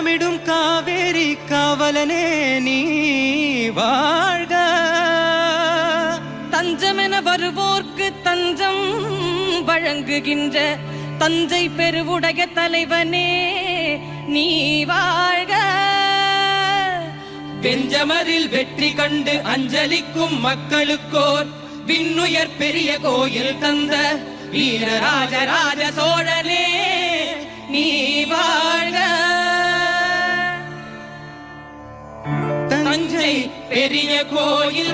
வளமிடும் காவேரி காவலனே நீ வாழ்க. தஞ்சமென வருவோர்க்கு தஞ்சம் வழங்குகின்ற தஞ்சை பெருவுடைய தலைவனே நீ வாழ்க. பெஞ்சமரில் வெற்றி கண்டு அஞ்சலிக்கும் மக்களுக்கோர் விண்ணுயர் பெரிய கோயில் தந்த வீரராஜராஜ சோழனே நீ வாழ்க. தஞ்சை பெரிய கோயில்